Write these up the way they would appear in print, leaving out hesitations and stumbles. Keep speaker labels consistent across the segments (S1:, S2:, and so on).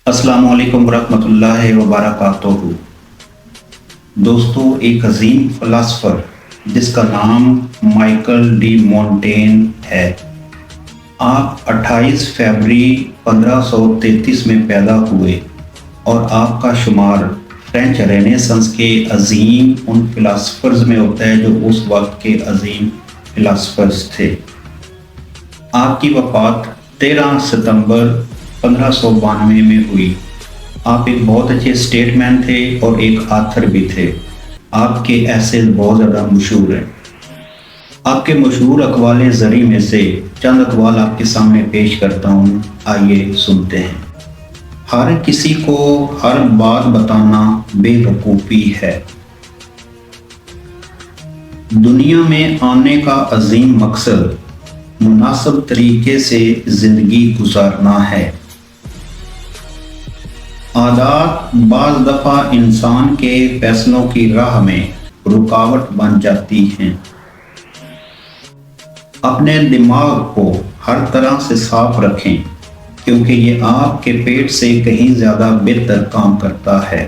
S1: अस्सलाम वालेकुम वरहमतुल्लाहि वबरकातुहू। दोस्तों, एक अजीम फ़िलासफ़र जिसका नाम माइकल डी मोंटेन है। आप 28 फरवरी 1533 में पैदा हुए और आपका शुमार फ्रेंच रेनेसांस के अजीम उन फ़िलासफ़र्स में होता है जो उस वक्त के अजीम फ़िलासफ़र्स थे। आपकी वफ़ात 13 सितंबर 1592 में हुई। आप एक बहुत अच्छे स्टेटमैन थे और एक आथर भी थे। आपके ऐसे बहुत ज़्यादा मशहूर हैं। आपके मशहूर अक़वाल ज़री में से चंद अक़वाल आपके सामने पेश करता हूँ, आइए सुनते हैं। हर किसी को हर बात बताना बेवकूफ़ी है। दुनिया में आने का अजीम मकसद मुनासिब तरीके से ज़िंदगी गुजारना है। आदत बाज़ दफ़ा इंसान के फैसलों की राह में रुकावट बन जाती हैं। अपने दिमाग को हर तरह से साफ रखें क्योंकि ये आपके पेट से कहीं ज़्यादा बेहतर काम करता है।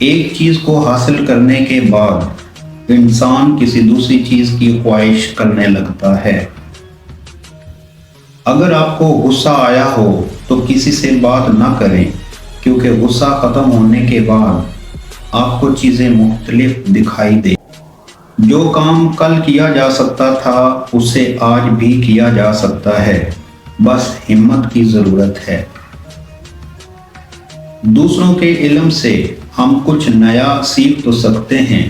S1: एक चीज़ को हासिल करने के बाद इंसान किसी दूसरी चीज़ की ख्वाहिश करने लगता है। अगर आपको गुस्सा आया हो तो किसी से बात ना करें क्योंकि गुस्सा ख़त्म होने के बाद आपको चीज़ें मुख्तलिफ दिखाई दे। जो काम कल किया जा सकता था उसे आज भी किया जा सकता है, बस हिम्मत की ज़रूरत है। दूसरों के इल्म से हम कुछ नया सीख तो सकते हैं,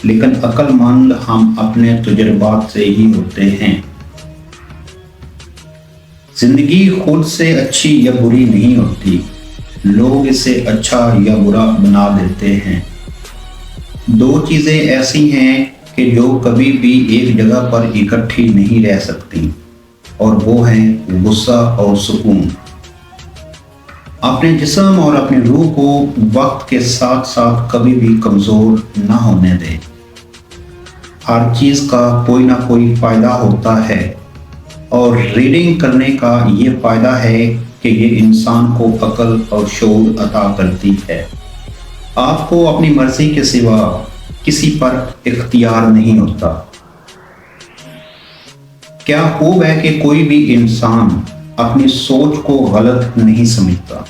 S1: लेकिन अक्लमंद हम अपने तजुर्बात से ही होते हैं। जिंदगी खुद से अच्छी या बुरी नहीं होती, लोग इसे अच्छा या बुरा बना देते हैं। दो चीज़ें ऐसी हैं कि जो कभी भी एक जगह पर इकट्ठी नहीं रह सकती, और वो हैं गुस्सा और सुकून। अपने जिस्म और अपनी रूह को वक्त के साथ साथ कभी भी कमज़ोर ना होने दें। हर चीज़ का कोई ना कोई फ़ायदा होता है, और रीडिंग करने का ये फ़ायदा है कि ये इंसान को अक्ल और शऊर अता करती है। आपको अपनी मर्ज़ी के सिवा किसी पर इख्तियार नहीं होता। क्या खूब है कि कोई भी इंसान अपनी सोच को गलत नहीं समझता।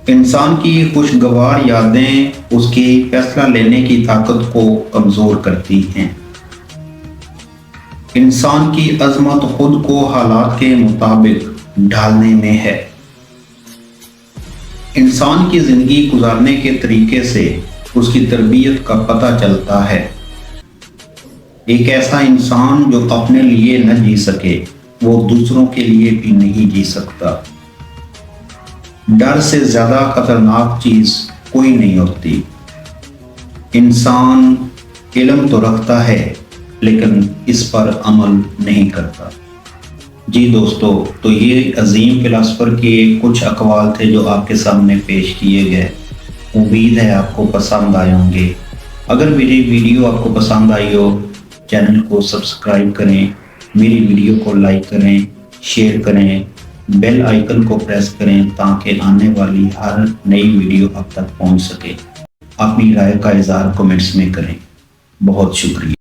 S1: इंसान की खुशगवार यादें उसकी फैसला लेने की ताकत को कमज़ोर करती हैं। इंसान की अज़मत खुद को हालात के मुताबिक ढालने में है। इंसान की ज़िंदगी गुजारने के तरीके से उसकी तरबियत का पता चलता है। एक ऐसा इंसान जो अपने लिए न जी सके वो दूसरों के लिए भी नहीं जी सकता। डर से ज़्यादा खतरनाक चीज़ कोई नहीं होती। इंसान इल्म तो रखता है लेकिन इस पर अमल नहीं करता। जी दोस्तों, तो ये अजीम फ़िलासफ़र के कुछ अक़वाल थे जो आपके सामने पेश किए गए। उम्मीद है आपको पसंद आए होंगे। अगर मेरी वीडियो आपको पसंद आई हो, चैनल को सब्सक्राइब करें, मेरी वीडियो को लाइक करें, शेयर करें, बेल आइकन को प्रेस करें ताकि आने वाली हर नई वीडियो आप तक पहुंच सके। अपनी राय का इज़हार कमेंट्स में करें। बहुत शुक्रिया।